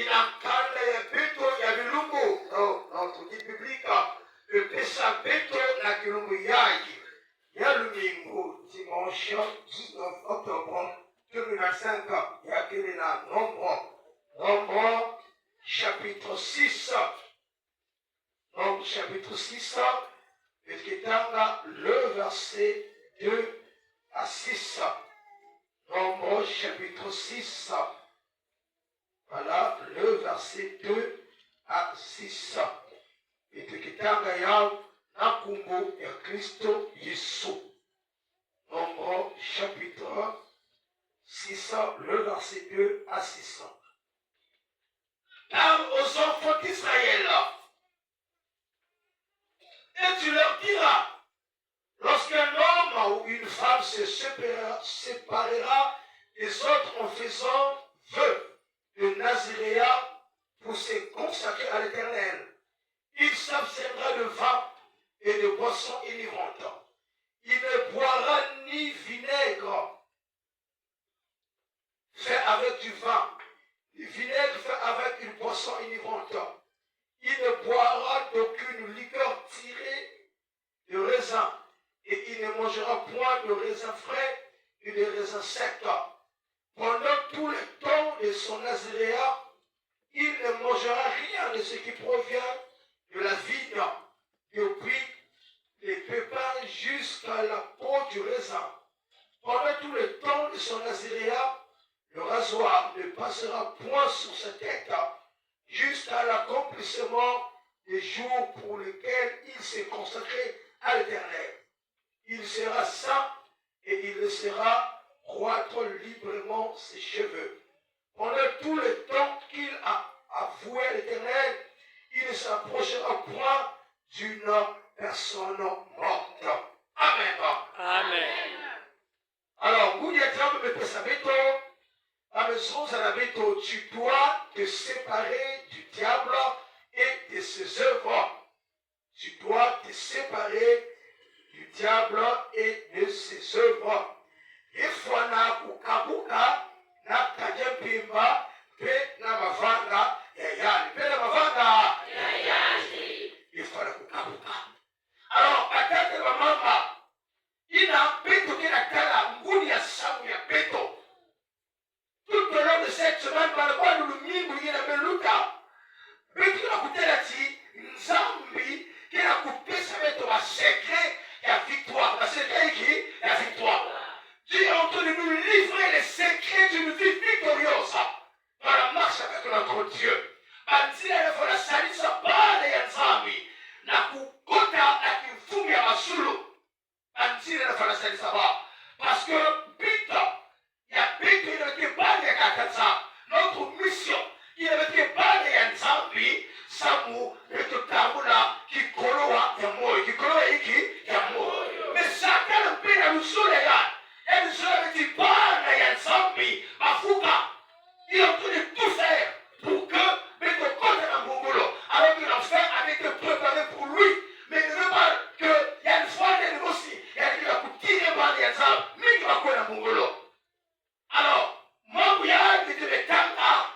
inakanda ya beto ya bilungu na tudi biblika pesa beto na kilungu yake ya lumingu dimanche 19 octobre 2025 yakili na Nombre chapitre 6. Nombre chapitre 6 Petitanga le verset 2 à 6. Nombre chapitre 6. Voilà le verset 2 à 6. Et tukitanga yao na kumbu ya Kristo Yesu. Nombre chapitre 6, le verset 2 à 6. Parle aux enfants d'Israël. Et tu leur diras, lorsqu'un homme ou une femme se séparera des autres en faisant vœu de Naziréa pour se consacrer à l'Éternel, il s'abstiendra de vin et de boissons enivrante. Il ne boira ni vinaigre fait avec du vin, ni vinaigre fait avec une boisson enivrante. Il ne boira d'aucune liqueur tirée de raisin, et il ne mangera point de raisin frais et de raisin sec. Pendant tout le temps de son naziréa, il ne mangera rien de ce qui provient de la vigne, depuis les pépins jusqu'à la peau du raisin. Pendant tout le temps de son naziréa, le rasoir ne passera point sur sa tête jusqu'à l'accomplissement des jours pour lesquels il s'est consacré à l'Éternel. Il sera saint et il laissera croître librement ses cheveux. Pendant tout le temps qu'il a avoué à l'Éternel, il ne s'approchera point d'une personne morte. Amen. Amen. Alors, vous dites, tu dois te séparer du diable et de ses œuvres. Tu dois te séparer du diable et de ses œuvres. Ifwana kukabuka na kajempimba pe na mavanga ya yani. Pe na mavanga ya yani. Ifwana kukabuka. Alors, atate wa mama, ina beto kina kala nguni ya samu ya beto. Tout au long de cette semaine, par le quoi nous mingu ina meluka, beto kina kutela ti nzambi kina kupesa beto wa secret ya victoire. La secret qui la victoire. Dieu est en train de nous livrer les secrets d'une vie victorieuse dans la marche avec notre Dieu. Banzila ya fola salisa baada ya nzambi na kukota na kifungu ya masulu. Banzila ya fola salisa ba. Parce que but, il y a but il avait été baada ya kakanza. Notre mission, il avait été baada ya nzambi. Samu eto tabula kikolowa ya moyo. Kikolowa hiki ya moyo. Mais chacun le paie la lusule ya. Et nous sommes dit, bana ya nzambi, mafuka. Il est en train de tout faire pour que Beto compte dans Mongolo. Alors qu'il en fait avec le préparé pour lui. Mais il ne veut pas qu'il y a une fois de aussi. Il y a qui va tirer bana ya nzambi, mais qui va courir dans Mongolo. Alors, mambo ya qui te metanga,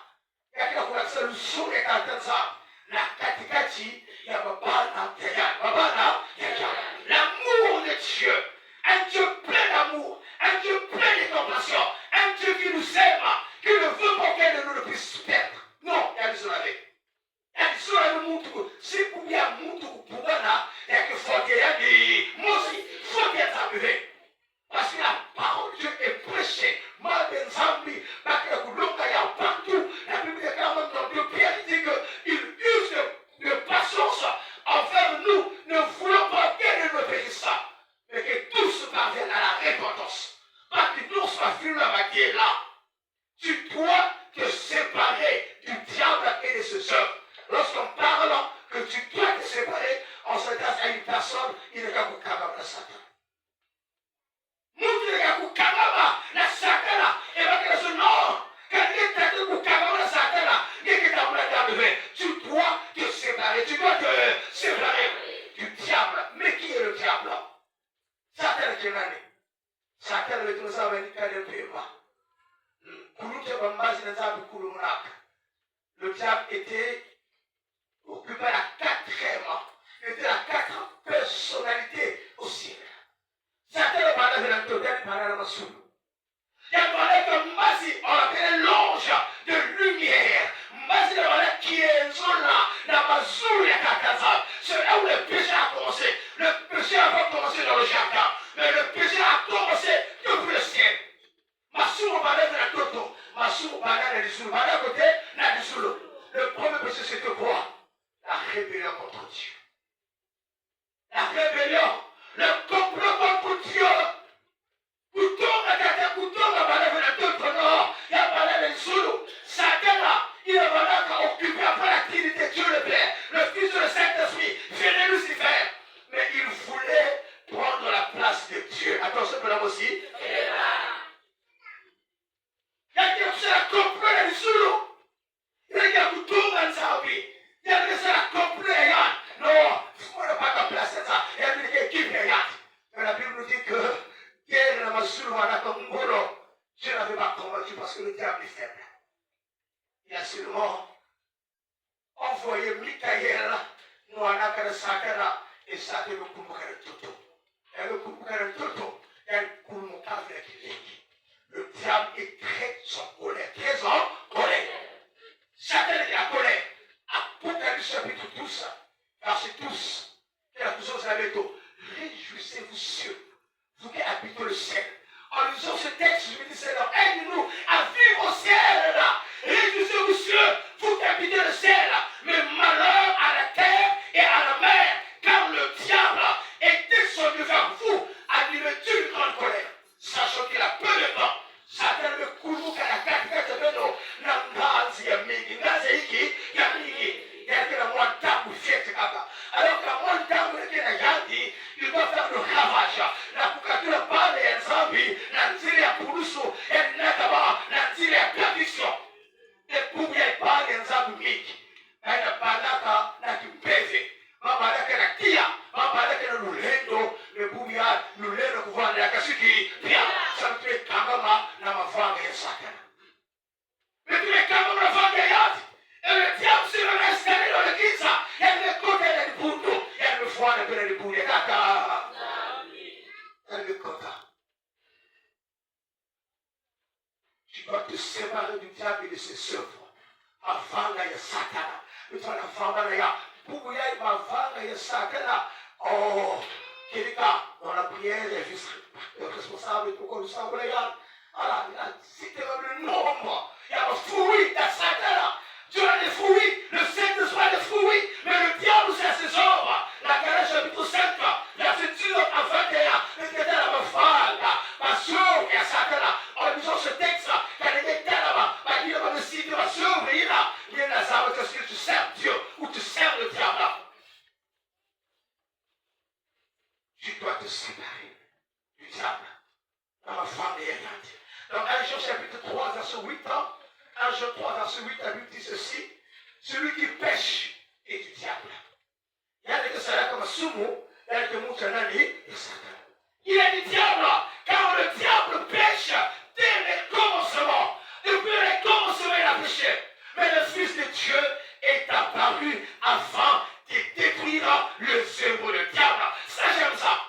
il y a qui va courir sur le sourd et kantanza. Na katikati ya babana ya ya. Babana ya ya. L'amour de Dieu. Un Dieu plein d'amour. Un Dieu plein de compassion, un Dieu qui nous aime, qui ne veut pas qu'elle ne puisse perdre. Non, il y a des choses avec. Il y a des choses avec le monde. Si vous y a un monde pour Bana, il y a que faut qu'il y ait des. Moi aussi, il faut qu'il y ait des. Parce que la parole de Dieu est prêchée. Ma ben Zambi, Bakaya Koulonga, il y a partout. La Bible est clairement dans Dieu. Pierre dit qu'il use de patience envers nous. Ne voulons pas qu'elle ne périsse ça, mais que tous parviennent à le diable était occupé à la quatrième. Il était la quatrième personnalité au ciel. Satan parlait de l'intérieur, parlait de la soupe. Il parlait que Masi, on appelait l'ange de lumière. Masi parlait qui est là, dans ma zoule et Kakaza. C'est là où le péché a commencé. Le péché n'a pas commencé dans le jardin, mais le péché a commencé depuis le ciel. Masou parlait de la toto. Masou parlait de l'isou. Parlait à côté, la l'isou. Le premier péché c'était quoi? La rébellion contre Dieu. La rébellion, le complot contre Dieu. Kutonga kata kutonga balave na toto no ya balave nzulu. Satan là, il est vraiment occupé par l'activité de Dieu le Père, le Fils de le Saint-Esprit, fils de Lucifer. Mais il voulait prendre la place de Dieu. Attention pour l'homme aussi. Il y a qui a la complot de nzulu. Il y a qui a kutonga nzabi. Il y a qui a la complot ya. Non, il ne faut pas placer ça. Il y a qui a équipe ya. Mais la Bible nous dit que je n'avais pas convaincu parce que le diable est faible. Il a seulement envoyé Michael, nous en avons Satan, et Satan le Koumoukara Toto. Et le Koumoukara Toto, et le Koumoukara le diable est très en colère, très en colère. Satan est en colère. Apocalypse chapitre 12, verset 12. Et la puissance de la méthode. Réjouissez-vous cieux, vous qui habitez le ciel. En lisant ce texte, je me dis, Seigneur, aide-nous à vivre au ciel. Réjouissez-vous cieux, vous qui habitez le ciel. Mais malheur à la terre et à la mer, car le diable est descendu vers vous, animé d'une grande colère. Sachant qu'il a peu de temps. Satan me koulou qu'à la carte beno, nangazi ya mingi, ngazi hiki ya mingi. Il y a que la moindre temps où fiette kaka. Alors que la moindre temps où il y a yandi, il doit faire le ravage. La kukatura bale ya zambi, na nzile ya pulusu, ya nakaba, na nzile ya perdition. Et pour y bale ya zambi mingi. Na balaka na kimpeze. Mabalaka na kia, mabalaka na lulendo, le bubia, lulendo kuvana ya kasiki, pia, samtwe kangama na mavanga ya Satan. Mais tu es kangama na mavanga ya yati. Et le diable sur le escalier dans l'église, il y a le côté de l'Ibundu, il y a le foie de l'Ibundu, kaka. Il y a le côté. Tu dois te séparer du diable et de ses œuvres. Mavanga ya Satan. Tu dois la vanga ya. Pour y aller, mavanga ya Satan. Oh, quelqu'un, dans la prière, il est responsable pour qu'on nous semble légal. Voilà, il a cité le nombre. Il y a le fruit de Satan. Dieu a des fruits, le Saint-Esprit a des fruits, mais le diable c'est à ses œuvres. La Galate chapitre 5, verset 19 à 21, il était à la femme, ma soeur et à Satan. En lisant ce texte, quand il était là-bas, il va me citer ma soeur, il est là, ça veut dire que tu sers Dieu ou tu sers le diable. Tu dois te séparer du diable. Dans ma femme et elle. Dans 1 Jean chapitre 3, verset 8, 1 Jean 3, verset 8, la Bible dit ceci. Celui qui pêche est du diable. Il y a des gens comme Sumo, il y a des gens qui et Satan. Il est du diable, car le diable pêche dès le commencement. Depuis le commencement, il a péché. Mais le Fils de Dieu est apparu afin de détruire les œuvres du diable. Ça, j'aime ça.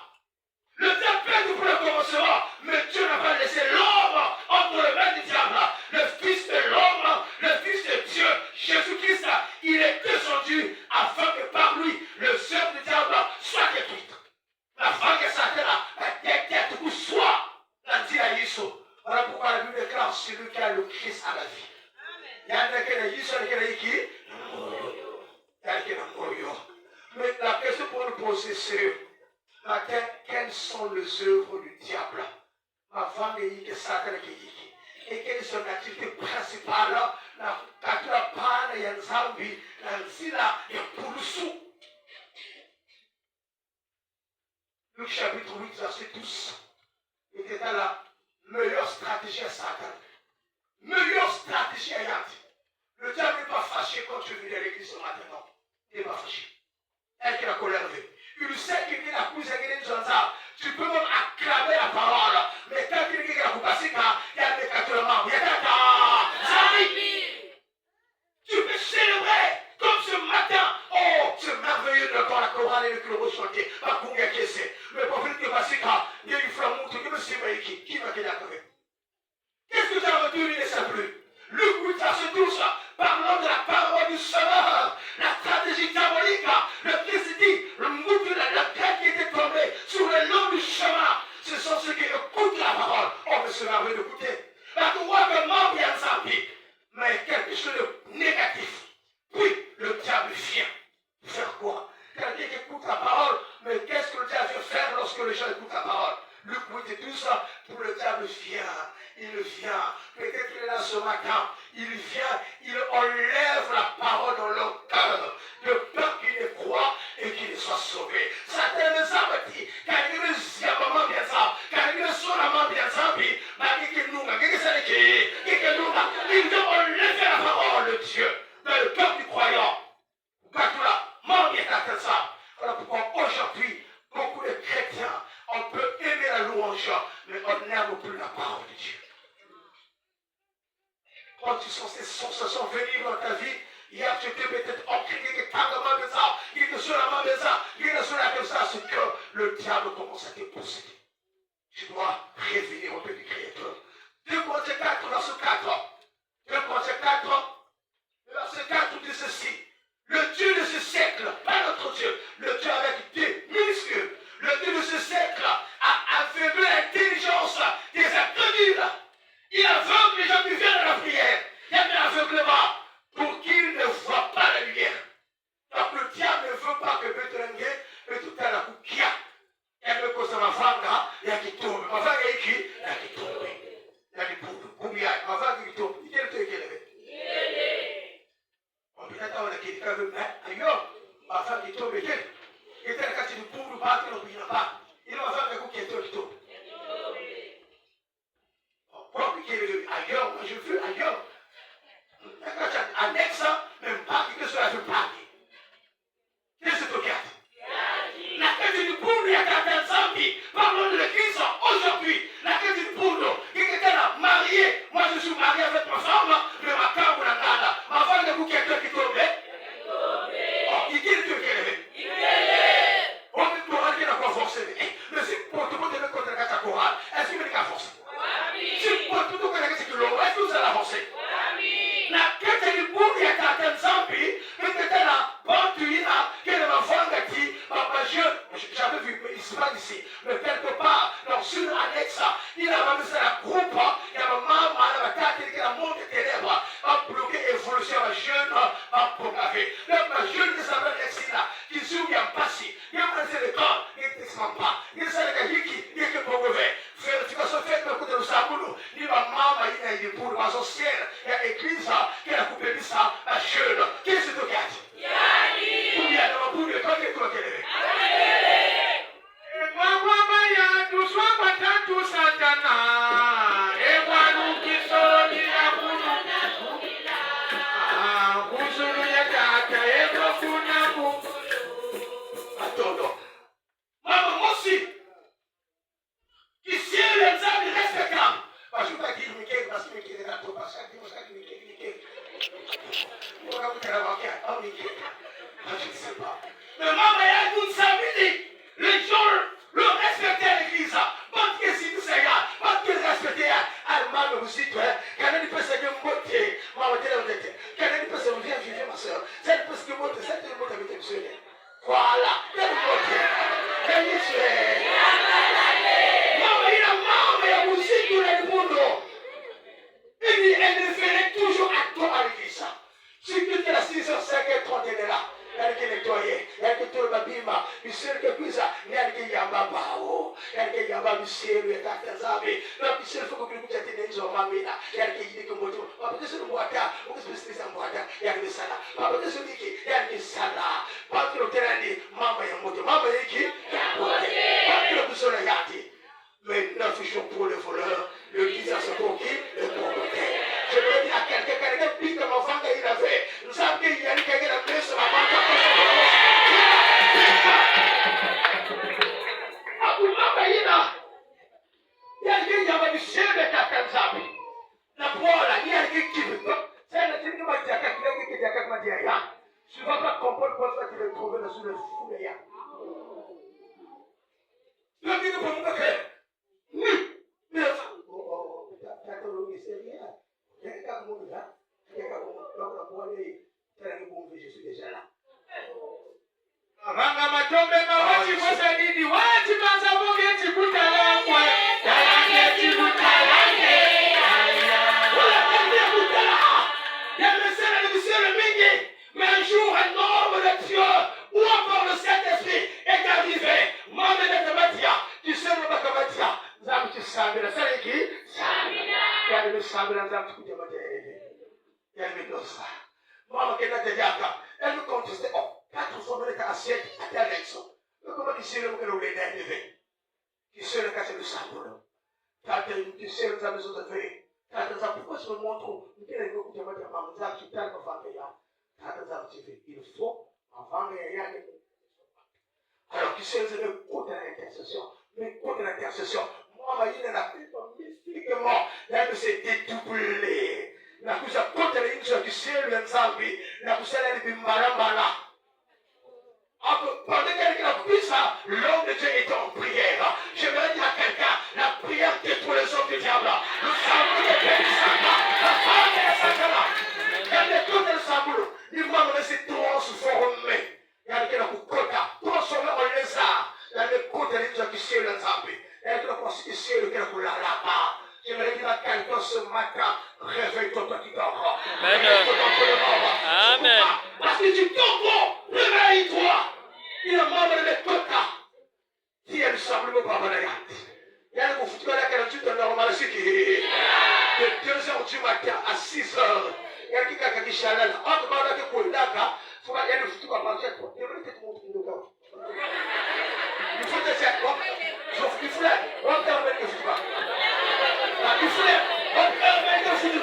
Le diable pêche depuis le commencement, mais Dieu n'a pas laissé l'homme entre les mains du diable. Le Fils de l'homme, le Fils de Dieu, Jésus-Christ, il est descendu afin que par lui, le œuvre du diable soit détruite. La femme de Satan, la tout soit la dit à Yésus. Voilà pourquoi la Bible déclare celui qui a le Christ à la vie. Il y a des gens qui ont qui mais la question pour nous poser, c'est quelles sont les œuvres du diable avant que Satan et quelles sont les activités principales quand tu as parlé, il y a un zambi, il y a un pouloussou. Luc chapitre 8, verset 12. Était à la meilleure stratégie à Satan. Meilleure stratégie à Yati. Le diable n'est pas fâché quand tu viens à l'église ce matin, non. Il n'est pas fâché. Elle qui a la colère levée. Il sait qu'il vient à couper les gens. Tu peux même acclamer la parole. Mais quand il vient à couper, il y a des 4 membres. Il y a des tu peux que le ressentir. Pas qu'on a caissé. Le prophète qui va s'y faire, il y a une flamme montre, il me sait pas qui va qu'il a quand même. Qu'est-ce que tu as retenu de ça plus? Le but à ce tout ça, parlant de la parole du Sauveur, la stratégie diabolique, le Christ dit, le mouton, la tête qui était tombée sur le long du chemin, ce sont ceux qui écoutent la parole. On me sera veut d'écouter. La droite vraiment bien zambi, mais quelque chose de négatif. Puis le diable vient. Faire quoi? Quelqu'un qui écoute la parole, mais qu'est-ce que le diable vient faire lorsque les gens écoutent la parole? Luc 8 et tout ça, pour le diable vient. Il vient. Peut-être qu'il est là ce matin. Il vient. Il enlève la parole dans leur cœur. De peur qu'ils ne croient et qu'ils soient sauvés. Satan ne s'en dit. Car il ne sait pas bien ça. Car il ne sait pas bien ça. Il veut enlever la parole de Dieu dans le cœur du croyant. Voilà pourquoi aujourd'hui, beaucoup de chrétiens, on peut aimer la louange, mais on n'aime plus la parole de Dieu. Quand tu sens ces sensations venir dans ta vie, hier tu t'es peut-être ancré quelque carrément de ça, quelque solament de ça, quelque cela comme ça, c'est que le diable commence à te posséder. Tu dois revenir au Père du Créateur. 2 Corinthiens 4, verset 4. 2 Corinthiens 4, verset 4 dit ceci. Le Dieu de ce siècle, pas notre Dieu, le Dieu avec D minuscule, le Dieu de ce siècle a aveuglé l'intelligence des incrédules. Il aveugle les gens qui viennent à la prière. Il y a un aveuglement pour qu'ils ne voient pas la lumière. Donc le diable ne veut pas que Bethlehem et tout à la coup qu'il y a. Il y a que ça va faire, il y a qui tombe. Ma femme est qui? Il y a qui tombe. Il y a qui tombe. Combien? Ma femme qui tombe. Il y a le truc qui est levé. On peut attendre quelqu'un veut mettre ailleurs. Ma femme qui tombe. Il y a quand tu ne pourras pas, tu ne pourras pas. Il va faire un coup qui est tombe. Pourquoi qu'il est ailleurs? Moi je veux ailleurs. Quand tu annexes ça, même pas que cela veut parler. Qu'est-ce que tu regardes? La quête du boulot, il y a certains zombies. Parlons de l'église aujourd'hui. La quête du boulot. Il était là, marié. Moi, je suis marié avec ma femme, mais ma femme, on a gardé. Ma femme, il y a quelqu'un qui tombe. Oh, il dit que tu es. On peut te rendre la forcer. Mais si pour tout le monde, contre la carte chorale, est-ce qu'il y a force? Si pour tout le monde, est-ce que vous allez avancer? La quête du boulot, il y a certains zombies. Il était là, bon, tu es là, qui est ma femme qui dit, j'avais vu, mais il ne se passe ici, mais quelque part, dans une annexe, il a mis la groupe, il y a ma maman, la carte qui a monté des ténèbres, a bloqué l'évolution de ma jeune, a proclamé. Donc, ma jeune qui s'appelle Alexina, qui joue bien passé, il a passé le corps, il ne t'exprime pas, il sait qu'il est pour mauvais. Vérification faite de côté de Saboulou, il va maman, il a été pour le maison ciel, il y a église, qui a coupé ça, la jeune, qu'est-ce que tu regardes? Pour bien, pour le temps que tu as élevé. Maman, moi aussi, qui sied les âmes respectables. Parce que je ne vais pas dire Mickey, parce que Mickey est là pour passer, je ne sais pas. Mais maman, il y a une samedi. Les gens le respectaient à l'église. Pas que si nous sommes là, pas que respecter à maman aussi, toi. Quand elle peut se monter, maman, tu es là, quand elle peut se monter, vivre ma soeur. C'est parce que monter, c'est le monter avec monsieur. Voilà, elle est montée. Elle est chère. Maman, il a maman, il a aussi tout le monde. Elle ne ferait toujours à toi à l'église. Si tu es la 6h30, elle est là. Elle est nettoyée. Elle est tout le babima. Monsieur, que puis ça, elle est yamba bao. Elle est yamba monsieur, elle est atazame. Donc, monsieur, il faut que vous vous êtes des hommes mamina. Elle est dit que vous papa que c'est le boita, vous que c'est le boita, il y a le sala. Papa que c'est qui, il y a le sala. Pas que le terrain dit, maman est moto, maman est qui, pas que le pousseur est gâté. Mais 9 jours pour le voleur, le 10 ans c'est pour qui, le propriétaire. Je veux dire à quelqu'un pique comme enfant qu'il a fait. Nous savons qu'il y a quelqu'un qui a fait sur la banque. Il y a quelqu'un qui a du ciel de Kakanzabi. La poêle, il y a quelqu'un qui veut. C'est le truc qui m'a dit à quelqu'un qui m'a dit à souvent quand on comprend pourquoi tu le trouves dans le fou de mimi kwa Mungu kale. Mimi tatologi seria. Kaka Mungu là. Kaka Mungu là pour aller tena bon je suis déjà là. Manga matombe mawati mosa nini wati manza bonge tikutalangwe. Talange tikutalangwe. Mais un jour, un homme de Dieu, ou encore le Saint-Esprit, est arrivé. Maman de Tamatia, tu sais, le Bakamatia, Zam, tu sais, le Saint qui il y a le sable dans Zam, tu peux te mettre. Il y a le dosa. Maman, qui est dans Yaka, elle nous contestait, oh, 400 000 assiettes à ta direction. Mais comment tu sais le mot que l'on est arrivé? Tu sais le cas, c'est le sable. Tu sais le sable, c'est le fait. Pourquoi je me montre, il faut, avant alors, qui sait le côté de l'intercession, le côté de l'intercession, moi, il n'a plus mystiquement, là, que c'est dédoublé. La couche à côté de l'intercession, qui sait le Zambi, la couche à l'Ibimbalambala. Pendant quelqu'un a pris ça, l'homme de Dieu est en prière. Je vais dire à quelqu'un, la prière détruit les hommes du diable. Le saboulot de Pélisama, la femme de la Satana. Il y a des côtés de saboulot. Il va me laisser transformer. Il y a des côtés transformer en lézard. Il y a des côtés de Dieu qui sait le Zambi. Il y a des côtés qui sait le Kélakou là-bas. Je vais dire à quelqu'un ce matin, réveille-toi, toi qui dors. Amen. Parce que tu dors, réveille-toi. Il a membre de Tota. Si elle simplement pas mal. Il y a un foutu à la 48 normal, c'est qui de 2h du matin à 6h. Il y a quelqu'un qui chalale. En tout cas, il y a un foutu à partir de toi. Il y a peut-être mon truc de corps. Il faut te faire quoi? Il faut là. On termine le foutu. Il faut là. On termine le foutu.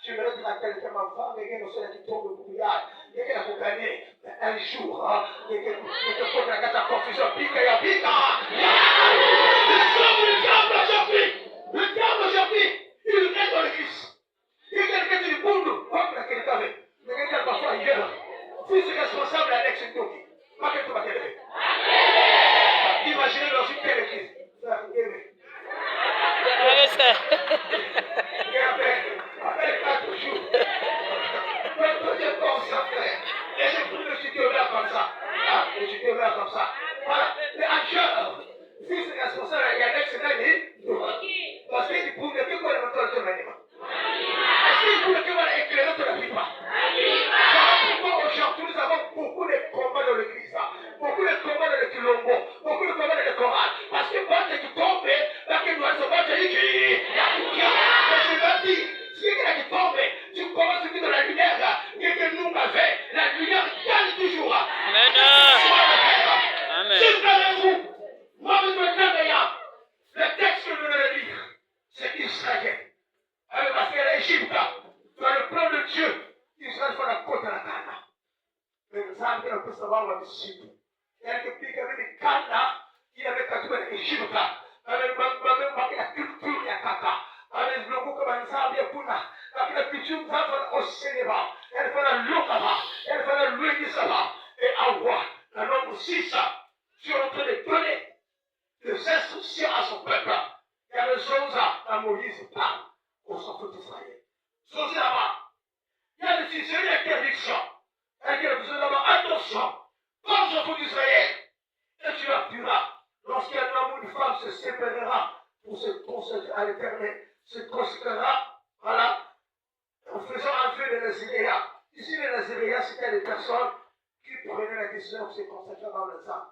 Je me dis à quelqu'un, ma femme, quelqu'un qui tombe le brouillard, quelqu'un qui a gagné un jour, quelqu'un qui a la confusion, pique. Le diable aujourd'hui, il est dans le Christ. Il y a quelqu'un qui dit, bon, comme la quelqu'un avait, mais quelqu'un parfois ailleurs, fils responsable à l'ex-doki, pas que tu vas t'élever. Imaginez dans une telle église. Après 4 jours, quand tu es concentré, et je prie le tuteur comme ça. Le tuteur comme ça. Voilà. Mais à cœur, fils responsable, il y a un ex-ami, parce qu'il pouvait que quoi le moteur de l'animal. Est-ce qu'il pouvait que voilà éclairer de la vie pas? Pourquoi aujourd'hui nous avons beaucoup de combats dans l'église, beaucoup de combats dans le Kilombo, beaucoup de combats dans le Coran. Parce que quand tu tombes, parce que nous allons se battre, il y a tout qui a. Mais je veux dire, si quelqu'un qui tombe, tu commences à dire de la lumière, et que nous avait, la lumière gagne toujours. Amen. Amen. Séparez-vous. Moi, je me dis, le texte que je vais lire, c'est Israël. Parce que l'Égypte, dans le plan de Dieu, Israël fait la côte à la Cana. Mais nous savons que nous pouvons savoir la disciple. Il y a quelqu'un qui avait des Cana, il avait capturé l'Égypte. Avec la culture, il y a Kaka. Avec le groupe comme Nzambi et Puna. Avec la culture, nous avons au Sénégal. Elle fait la Lokaba. Elle fait la Louisisaba. Et Awa, la nombre 6, sur en train de donner nous faisons un vœu de Naziréa. Ici, le Naziréa, c'était des personnes qui prenaient la décision de se consacrer à l'ensemble.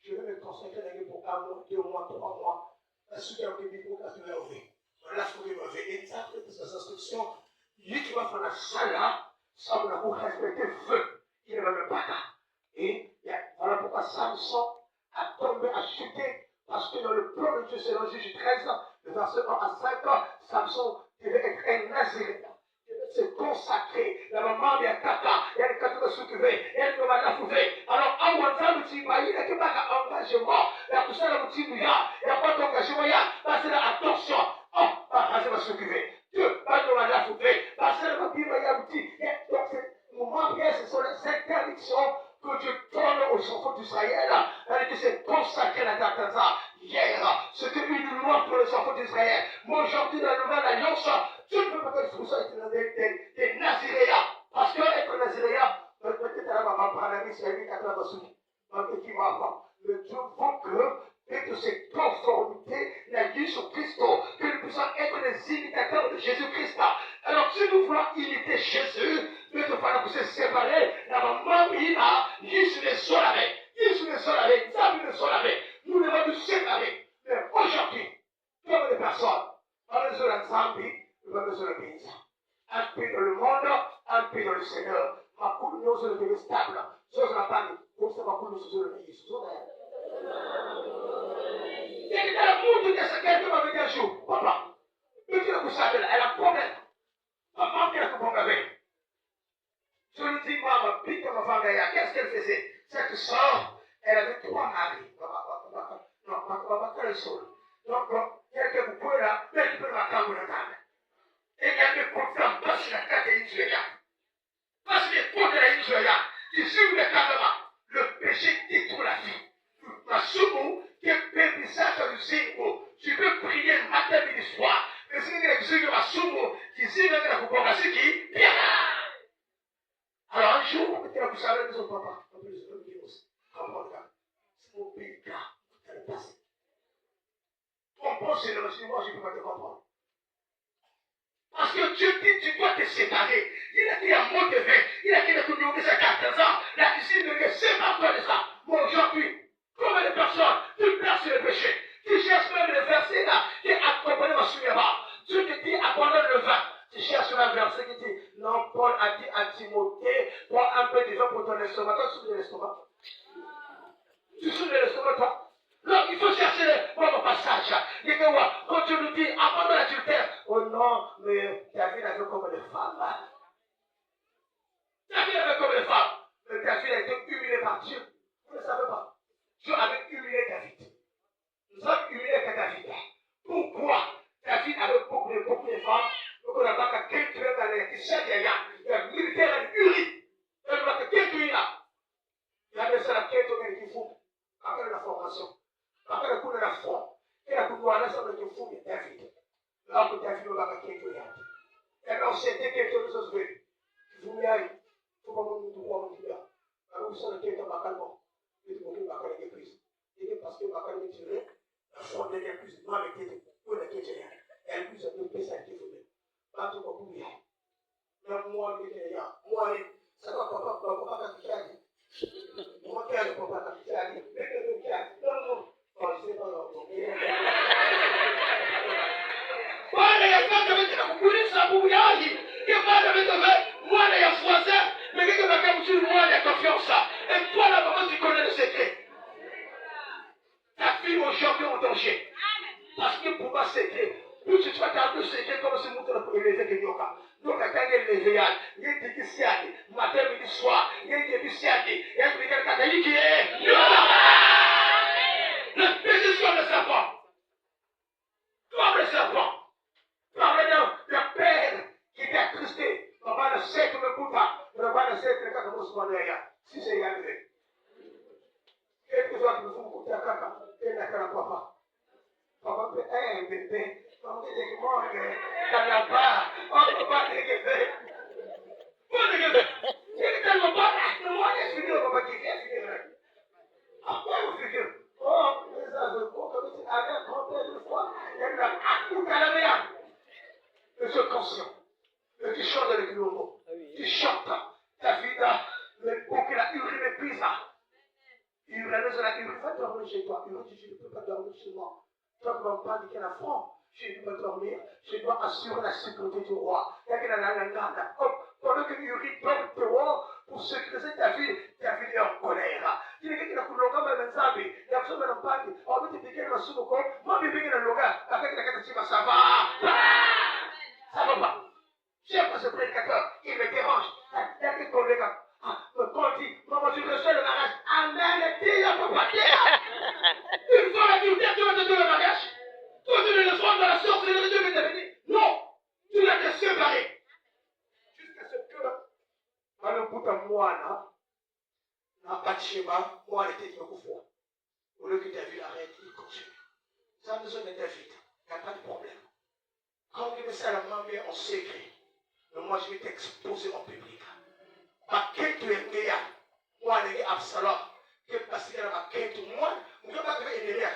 Je vais me consacrer pour 1 mois, 2 mois, 3 mois. La suite est un peu plus pour lever. Voilà ce que je veux faire. Et ça, c'est des instructions. Il qui va faire la salle là, ça va vous respecter le feu. Il ne va même pas là. Et voilà pourquoi Samson a tombé, a chuté. Parce que dans le plan de Dieu, selon Jésus 13, le verset 1 à 5, Samson devait être un Naziréen. Il devait se consacrer. La maman vient kaka, il y a des kata s'occuper, il y a des mamans fouver. Alors, en Wanza, il n'y a pas d'engagement. Il y a tout ça, il n'y a pas d'engagement. Parce que attention, ça va s'occuper. Dieu, pas de mamans fouver. Parce que il y a un petit. Donc, ce moment, ce sont les interdictions que Dieu donne aux enfants d'Israël, qui s'est consacré à la Tataza hier. C'était une loi pour les enfants d'Israël. Moi, aujourd'hui, dans la nouvelle alliance, Dieu ne peut pas que tout ça être des Naziréens. Parce que être Naziréen, peut-être à la maman, par la vie, c'est lui qui a la bassouli. Donc, qui va avoir. Le Dieu veut que de cette conformité, la Jésus-Christ, que nous puissions être les imitateurs de Jésus-Christ. Alors, si nous voulons imiter Jésus, nous devons se séparer. La maman, il a, Jésus les solavés. Jésus les solavés, Xavier les solavés. Nous devons nous séparer. Mais aujourd'hui, comme des personnes, on a besoin de Zambie, nous avons besoin de pays. Un pays dans le monde, un pays dans le Seigneur. Ma coule, nous sommes devenus stables. Chose la panne, comme ça, ma coule, nous sommes le pays. Et il y a la moue de ce qu'elle m'a dit un jour. Papa, tu ne sais pas, elle a un problème. Maman, qu'est-ce que vous avez? Je lui dis, maman, pique ma femme d'ailleurs. Qu'est-ce qu'elle faisait? Cette soeur, elle avait 3 maris. Non, maman, qu'elle est seule. Donc, quelqu'un vous pouvez là, mais tu peux la table de table. Et il y a des confirmes, parce que la carte est une parce que les côtes de la Israël, tu suis le caméra, le péché détruit la vie. La soumou, qui est pénissage du Zingo, tu peux prier matin, midi, soir. Mais si tu as la soumou, tu sais que tu as la soumou, qui bien. Alors un jour, tu as pu savoir de son papa, un peu de son aussi. Comprends, c'est mon pays là, tu as le passé. Comprends, c'est le moi, je ne peux pas te comprendre. Parce que Dieu dit, tu dois te séparer. Il a dit à motiver. Il a dit que tu as 14 ans. La cuisine ne sépare-toi de ça. Mais aujourd'hui, comme les personnes, tu perds le péché. Tu cherches même le verset là, qui est accompagné dans ce bas. Dieu te dit, abandonne le vin. Tu cherches un verset qui dit, non, Paul a dit à Timothée, prends un peu de vin pour ton estomac. Toi, tu souffres de l'estomac. Tu souffres de l'estomac, toi. Non, il faut chercher le passage. Il dit, quand tu nous dis, abandonne l'adultère. Oh non, mais David avait comme les femmes. David avait comme les femmes. Mais David a été humilié par Dieu. Vous ne le savez pas. Dieu avait humilié David. Nous avons humilié David. Pourquoi David avait beaucoup de femmes? Donc on n'a pas qu'à quelqu'un dans les t-shirts, il y a un militaire en Uri. Il n'a pas qu'à quelqu'un là. Il a laissé la quelqu'un qui fout. Après la formation. Après le coup de la foi. Et la coup de la foi de fou de David. Là où David ne va pas quelqu'un là. Et bien on s'est dit quelque chose de ce vous y allez. Il faut pas nous voir mon Dieu. Alors vous savez quelqu'un va calmer. Il faut que vous va l'église. Et parce que vous va calmer tiré. La foi de l'église. Non, mais qui est pour la question. Elle vous a donné ça qui vous met. Pas tout comme vous y allez. Même moi, je dis, moi, ça va papa quand tu as dit. Moi, qui a le papa quand tu as dit. Mais que tu as dit. Non. Oh, je sais pas. Bwana ya kaka wetu kukulisha bubu yaji. Que Bwana wetu mwana ya foisa, mais que baka mtu mwana ya confiance. Et toi là maman tu connais le secret. Ta fille aujourd'hui en danger. Parce que pour moi secret. Plus tu vas garder le secret comme si montre pour élever que yoka. Donc à quand il lever ya, il dit que c'est allé, matin midi soir, il dit que c'est allé. Et puis quelqu'un t'a dit qui est. Le péché sur le serpent. Comme le serpent. Parlez d'un père qui était attristé. On va le sait que me coupa. On va le sait que le caca me soit derrière. Si c'est y arrivé. Quelque chose qui me fout pour ta caca. Et n'a qu'à la papa. Papa peut un bébé. Papa peut dire que moi, dans la barre. On peut pas dire que c'est. Pas dire que c'est. Il est tellement pas là. Moi, je suis là. Papa qui vient figure. Après, vous figure. Oh, les aveux, comme tu as compté une fois. Il y a un coup à la merde. Mais sois conscient. Tu chantes avec le mot. Tu chantes. David, le beau qu'il a hurlé les pisas. Il hurlait sur la hurle. Va dormir chez toi. Il dit, je ne peux pas dormir chez moi. Toi qui m'as pas dit qu'il y a affront. Je ne peux pas dormir. Je dois assurer la sécurité du roi. Il y a qu'il a la garde. Pendant que Uri dort dehors pour sécuriser David, David est en colère. Il y a quelqu'un qui a coulé comme un zambi. Il y a personne qui n'a pas dit. On peut te piquer le sous corps. Moi, je vais bien le loga. Avec la catastrophe, ça va. Ça va pas. J'aime pas ce prédicateur. Il me dérange. Il y a quelqu'un qui a quand il dit, maman, tu reçois le mariage. Amen, dis, il ne peut pas dire. Une fois la vie, tu vas te donner le mariage. Tu vas te donner le soir de la sorcellerie de Dieu va te venir. Non. Tu dois te séparer. Jusqu'à ce que, dans le bout de moi, dans Bathsheba, moi, elle était dit beaucoup fois. Au lieu que David arrête, il continue. Ça a besoin de David. Il n'y a pas de problème. Quand il met ça à la main, mais en secret. Mais moi, je vais t'exposer en public. Ma quête est née, moi, elle est Absalom. Que parce qu'elle a ma quête, moi, je ne vais pas aider à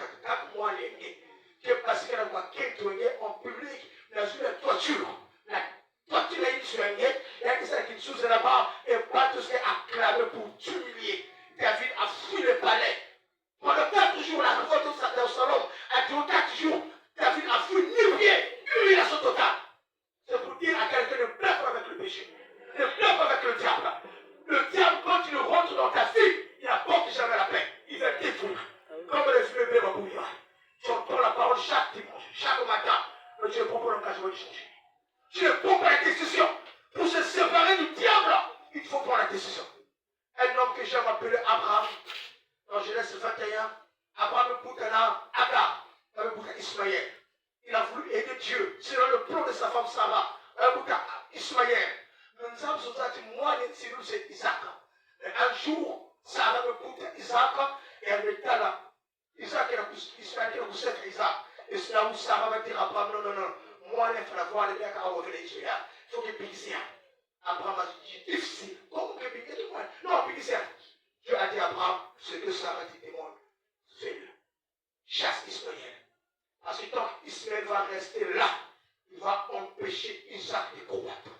moi, elle est née. Que parce qu'elle a ma quête en public, dans une toiture. La toiture est soignée, il y a quelqu'un qui sous là-bas et pas tout ce qui est acclamé pour t'humilier. David a fui le palais. Pendant 4 jours, la révolte d'Absalom a duré 4 jours. David a fui nu-pied, humiliation totale. C'est pour dire à quelqu'un de bluffe avec le péché. Ne bluffe avec le diable. Le diable, quand il rentre dans ta vie, il n'apporte jamais la paix. Il va détruire. Comme le fumée va bouillir. Tu entends la parole chaque dimanche, chaque matin. Mais tu ne prends pas l'engagement de changer. Tu ne prends pas la décision. Pour se séparer du diable, il faut prendre la décision. Un homme que j'aime appeler Abraham, dans Genèse 21, Abraham Boutana, Agar, avec Bouta Ismaël. Il a voulu aider Dieu selon le plan de sa femme Sarah, Bouta Ismaël. Nous avons dit, moi, c'est Isaac. Et un jour, Sarah me Bouta Isaac, et elle me dit là, Isaac, Ismaël, il a poussé Isaac. Et c'est là où Sarah va dire à Abraham, non, moi, il faut la voir, les gars, qui ont revenir Israël. Il faut qu'il puisse. Abraham a dit, difficile. Comment que Bigé demande? Non, Bigé, Dieu a dit à Abraham, ce que Sarah dit demande, fais-le. Chasse Ismaël. Parce que tant qu'Ismaël va rester là, il va empêcher Isaac de combattre.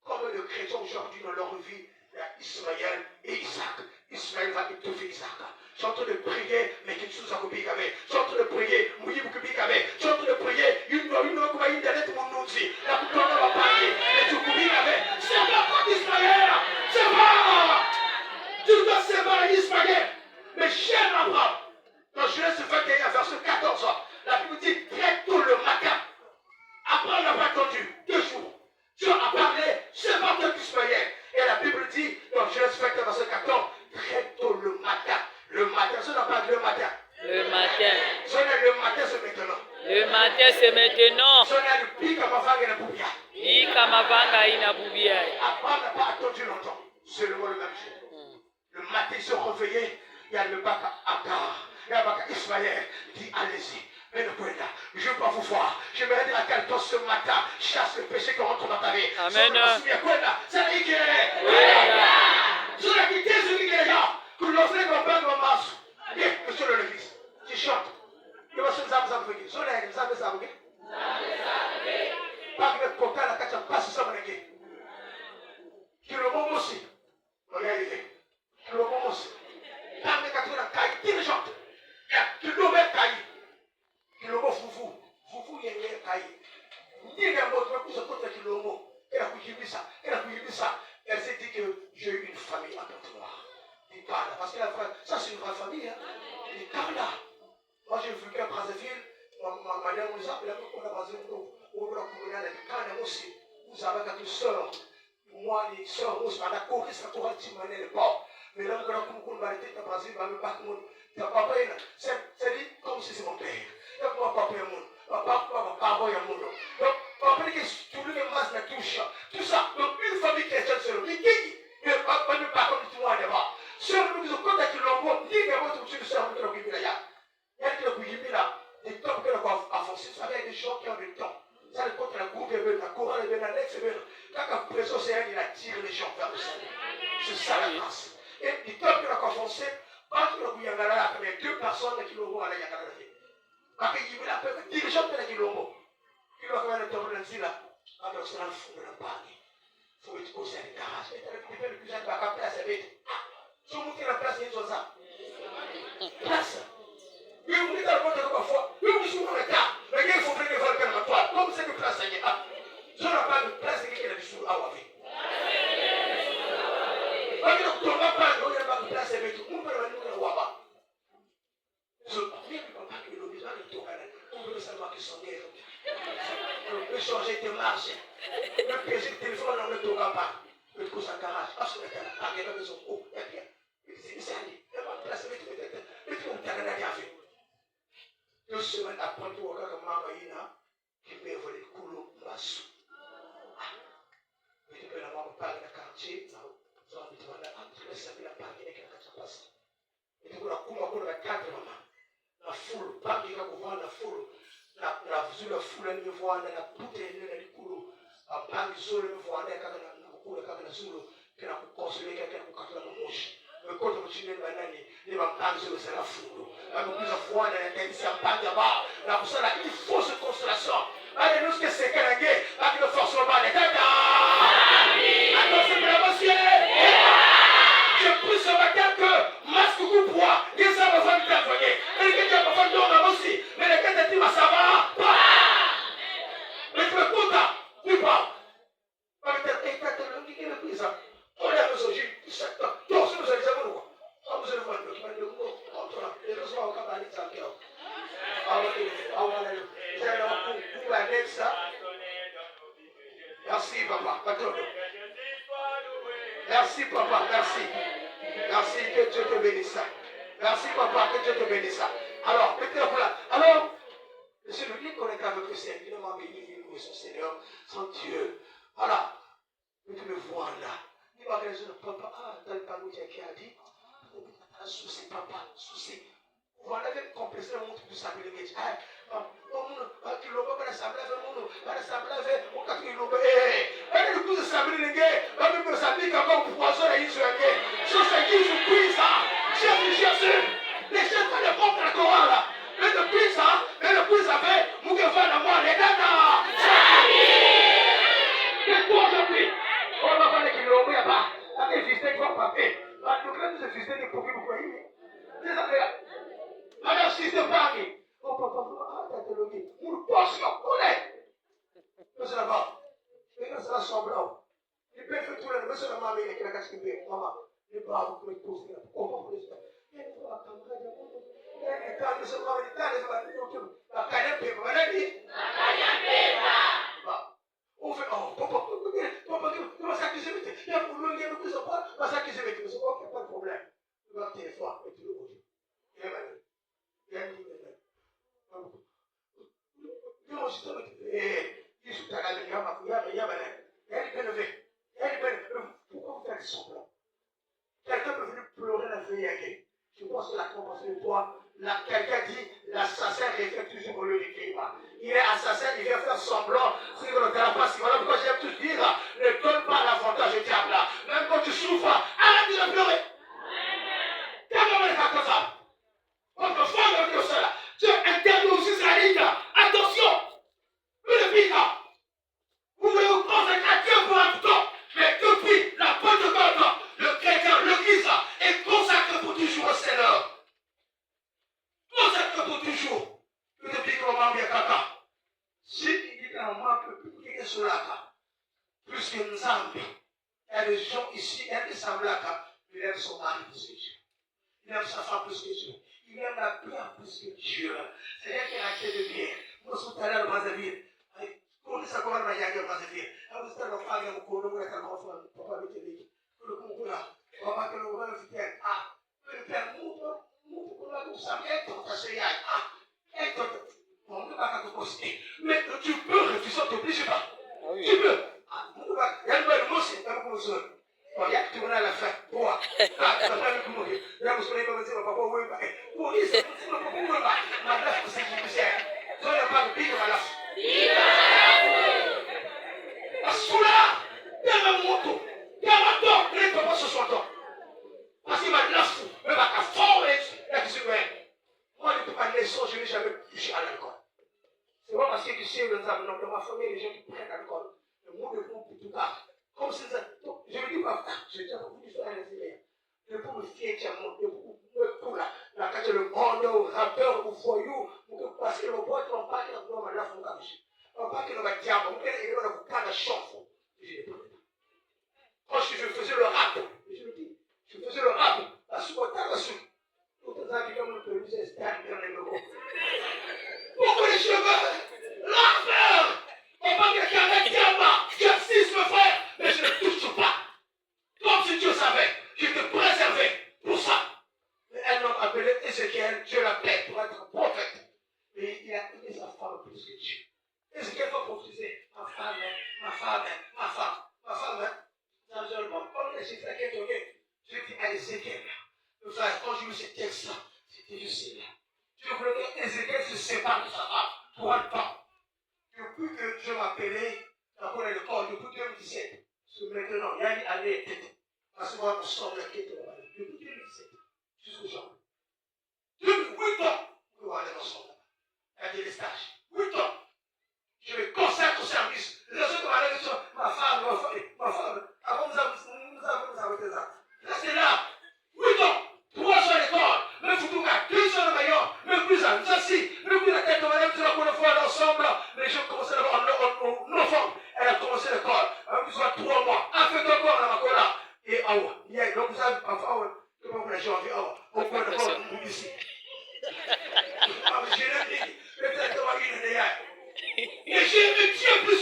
Comme les chrétiens aujourd'hui dans leur vie, il y a Ismaël et Isaac. Ismaël va étouffer Isaac. Je suis en train de prier, mais qui sous un big avec. Je suis en train de prier, mouillé beaucoup big avec. Je suis en train de prier, une dette mon nom dit. La coupe va parler, mais tu coups avec. C'est pas contre Ismaël. C'est pas. Tu dois séparer Ismaël. Mais cher Abraham, dans Genèse 21, verset 14, la Bible dit très tôt le matin. Abraham n'a pas attendu 2 jours. Dieu a parlé, sépare d'Ismaël. Et la Bible dit, dans Genèse 21, verset 14, très tôt le matin. Le matin, ça n'a pas dit le matin. Le matin. Le matin, c'est maintenant. Le matin, c'est maintenant. Abraham Inabubia. n'a pas attendu longtemps. C'est le mot le même jour. Le matin, il se réveillait. Il y a le bac à Agar. Il y a le bac à Ismaël. Il dit, allez-y. Mais ne pouvez pas. Je ne veux pas vous voir. Je vais dire à quelqu'un ce matin, chasse le péché qui rentre dans ta vie. Amen. C'est la qui est. C'est la qui est celui qui est là. Que l'on sait qu'on perd dans masse. Bien, monsieur le l'église. Tu chantes. Il va se dire, ça me fait. Sur les ça me fait. Pas que le coca, la cacha passe ça me fait. Qui le bon aussi. Regardez. Qui le bon aussi. Quand les 80 caillent, qui le chante. Qui le met caillé. Kilomo fufu yenye kai ndiye ambaye tumekuza kote Kilomo elle s'est dit que j'ai eu une famille à Porte-Noire. Il parle parce que ça c'est une vraie famille hein. Il parle là. Moi j'ai vécu à Brazzaville, ma madame nous a appelé à Brazzaville on a communal avec Kana aussi. Vous avez quatre sœurs. Moi les sœurs aussi on a couru ça pour Timane le port. Mais là on a comme on a été à Brazzaville on a pas tout le monde. Papa c'est dit comme si c'est mon père. Donc, moi, papa, donc, papa, tout le monde na touche. Tout ça, donc, une famille chrétienne seule. Mais qui ne pas comme tout le monde là-bas. Sur le quand tu l'envoies, dis que tu le sors de l'occupé là. Il y a qui l'occupé là, des temps que l'on va avancer. Vous savez, il y a des gens qui ont du temps. Ça, le compte la groupe, la chorale, la nex, quand la pression, c'est elle, il attire les gens vers le salut. C'est ça la grâce. Et du temps que l'on va avancer, quand tu l'as vu, il y a 2 personnes qui l'ont vu à la Yagala. Parce qu'il y a dirigeant de la Kilombo. Il va faire le temps de là. Quando sarà il fumo non paghi. Fumo ti cos'è il garage. E te ne più gente va a place vedi. Sono molti la place di Zosa. Place. Io mi dà la volta come fa. Io mi sono metà. Perché il fumo prende fuori per la tua. Come se mi place gli ha. Sono pas de place qui est sur Awavi. Quand on ne va pas, on n'a pas de place avec tout. On peut venir à Waba. Je ne peux pas que le besoin de tout. On veut seulement qu'ils sont nés. On peut changer de marche. Le plaisir de téléphone, on ne te voit pas. Le coup sans garage. Ah, c'est la part, il y a besoin. Oh, il y a bien. C'est ça, il y a pas de place avec tout. Le tout, on t'a rien à faire. 2 semaines après, tu vois que maman Ina, qui me volé le couloir, ma sou. Tu peux l'avoir parlé dans le quartier, tu vas la parler avec la capacité. Et tu vas couper la cadre, maman. La foule, pas qu'il y a la foule. La foule, elle me voit, elle a bouteille, elle a le couloir. La banque, elle me voit, elle a le couloir, elle a le couloir, elle a consolé, elle a le mouche. Mais quand on continue à aller, les banques, c'est la foule. La plus de fois, elle a dit, là-bas. La pour ça, il faut cette consolation. Allez, nous, ce que c'est qu'elle a gagné, avec le force globale. Attention, mesdames, messieurs. Je prie ce matin que masque ou poids, les hommes vont t'envoyer. Et les gens vont faire aussi. Mais les gens te disent, ça va. Mais tu me comptes, tu parles. Et quand tu le pris ça, on a besoin de chaque temps. Donc, si vous allez savoir quoi. Vous allez voir le document de vous. Et nous sommes en campagne de Santiago. Merci papa, merci papa, merci. Merci, que Dieu te bénisse. Merci papa, que Dieu te bénisse. Alors, mettez-le là. Alors, c'est le dit qu'on est avec le Seigneur, il m'a béni, son Seigneur, son Dieu. Voilà, mais tu me vois là. Il m'a raison de papa, dans le panneau qui a dit, souci papa, souci. Voilà le complexe de monde qui s'appelle le métier. Qui l'ont pas rassemblé avec nous, pas rassemblé avec mon quatre qui l'ont pas. Et le coup de s'appelle le gars, même me s'applique encore pour poisson et Israël. Je sais qui je prie ça. Jésus, les chefs de l'époque de la Coran là. Mais depuis ça, fait, vous que faire la moi, les dada. Et toi je prie. On va faire les qui l'ont pas. Avec les fils vont pas. Donc là, nous fils de pour qui vous croyez. C'est ça fait. Alors, si c'est pas oh papa, t'as le mis. Pour poche, on est. Monsieur là-bas. Et quand ça semble, il peut faire tout le monde. Monsieur la maman, il est casse qui peut. Maman, les bras, vous pouvez poser. Comment vous les faites? Il y a une camarade. Il y a une camarade. Monsieur maman, il est là, la canne pépa. Voilà, dit. La canne pépa. On fait, oh, papa, tu vas s'accuser, il y a pour le lien de plus en plus, tu vas s'accuser, mais c'est ok, pas de problème. Tu vas téléphone, et tu le vois. Il y a mal. Il y a une ligne. Pourquoi vous faites semblant? Quelqu'un peut venir pleurer la feuille. Je pense que la compassion de toi, quelqu'un dit l'assassin réfléchit toujours au lieu du crime. Il est assassin, il vient faire semblant. C'est que le terrain passe. Voilà pourquoi j'aime tous dire ne donne pas l'avantage au diable. Même quand tu souffres, arrête de pleurer. Comment est-ce que ça? Votre femme est cela. Dieu interdit aux Israélites. Attention! Le pique. Vous voulez vous consacrer à Dieu pour un temps. Mais depuis la Pentecôte, le chrétien, l'Église est consacré pour toujours au Seigneur. Consacré pour toujours. Depuis qu'on m'a bien caca. Si il dit qu'on manque plus que cela, plus que nous avons, il y a des gens ici, il y a des semblables, il aime son mari plus que Dieu. Il aime sa femme plus que Dieu. Il aime la bière plus que Dieu. C'est elle qui a acheté de bière. Moi, je suis allé à Brazzaville. Quand ça commence à y aller à Brazzaville, je suis allé à Brazzaville. Je suis allé à Brazzaville. Je suis allé à Brazzaville. Je suis allé à Brazzaville. Mais tu peux refuser, tu n'obliges pas. Tu peux. Il y a une bonne mousse, il y a une bonne mousse. Il y a tout le monde à la fin. Pourquoi? Il y a un mousse qui va me dire, papa, oui, pour lui, c'est pas pour moi. Ma lèvre, c'est qui me sert. Je n'ai pas de pique, ma lèvre. Assoula, il y a un moto. Il y a un temps, il ne peut pas se soigner. Parce qu'il m'a lèvre, mais ma fort est là qui se met. Moi, depuis ma naissance, je n'ai jamais touché à l'alcool. C'est pas parce que tu sais, dans ma famille, les gens qui prennent l'alcool. Je dis à vous, il faut aller de pour me fier à mon de pour la carte le monde au rappeur au foyou parce que le boîte on pas que dans ma la fond comme on pas que dans ma diable on est dans le pas de chance. Quand je faisais le rap, je le dis, je faisais le rap, la sous-boîte la sous. Tout ça qui comme le permis c'est dans les locaux. Pourquoi les cheveux? Rappeur! On va dire qu'il y a un diable, j'assiste mon frère, mais je ne touche pas. Comme si Dieu savait, je te préservais pour ça. Un homme appelé Ézéchiel, Dieu l'appelle pour être prophète. Mais il a aimé sa femme plus que Dieu. Ézéchiel va prophétiser, ma femme, ma femme, ma femme, ma femme. Dans un moment, comme Ézéchiel qui est tombé, je dis à Ézéchiel, quand je lis ce texte-là, c'était juste là. Je voulais que Ézéchiel se sépare de sa femme pour un temps. Depuis que je m'appelais, dans le corps, depuis 2017, parce que maintenant, il y a une année tête. Parce que moi, on sort de la quête depuis 2017 jusqu'au janvier. Depuis 8 ans, nous allons ensemble. Il y a des stages. 8 ans. Je me consacre au service. Les gens qui m'allaient dire, ma femme, avant nous avons des ans. Restez là. 8 ans. 3 ans à l'école. Même si tout cas, 2 ans de maillot. Même plus à nous assis. Même plus la tête de madame, c'est la première fois ensemble. Les gens commençaient en novembre. Elle a commencé l'école. Même plus 3 mois. Un peu encore dans ma cola. Et il y a donc vous savez, parfois, comment les gens disent, on peut le voir ici. Je l'ai dit, peut-être qu'on va y aller. Et j'ai aimé Dieu plus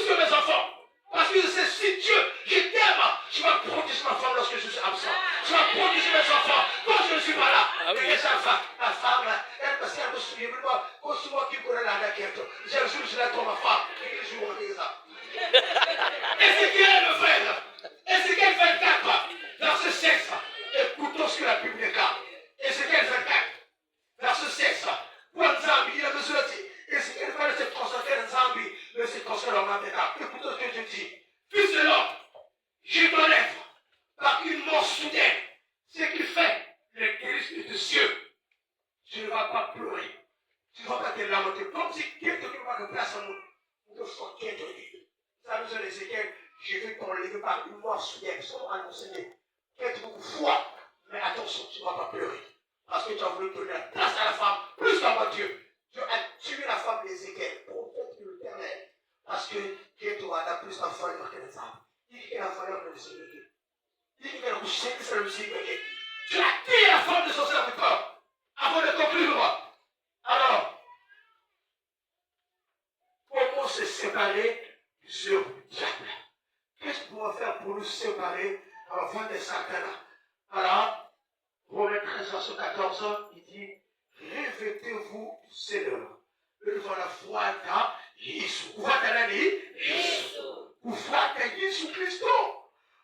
que mes enfants. Parce que c'est si Dieu, je t'aime, je vais protéger ma femme lorsque je suis absent. Je vais protéger mes enfants quand je ne suis pas là. Et sa femme, la femme, elle, parce qu'elle me souvient, quand c'est moi qui connais la raquette, j'ai un jour, je l'ai comme ma femme. Et je vous dis ça. Ézéchiel, le frère. Ézéchiel 24, verset 16. Écoutons ce que la Bible déclare. Ézéchiel 24, verset 16. Pour un Zambi, il a besoin de dire. Ézéchiel fallait se consacrer à un Zambi, mais se consacrer à un Mandela. Écoutons ce que je dis. Fils de l'homme, je t'enlève par une mort soudaine. Ce qui fait le Christ de cieux. Tu ne vas pas pleurer. Tu ne vas pas te lamenter. Comme si quelqu'un ne va pas place en nous. Nous devons qu'être dit. Ça nous a Ézéchiel. Je vais t'enlever par une mort soudaine. Sans annoncer. Faites-vous foi. Mais attention, tu ne vas pas pleurer. Parce que tu as voulu donner la place à la femme, plus qu'à Dieu. Dieu a tué la femme d'Ézéchiel, prophète de l'Éternel. Parce que Dieu a plus de valeur que les âmes. Il dit qu'il a la valeur de l'Ézéchiel. Il dit qu'il a couché, c'est le Ézéchiel. Tu as tué la femme de son serviteur. Avant de conclure. Alors, comment se séparer du diable? Qu'est-ce qu'on va faire pour nous séparer avant de Satan? Alors, Romains 13, verset 14, il dit, revêtez-vous du Seigneur. Devant la foi à Jésus. Kufuata Jésus. Kufuata Jésus Christ.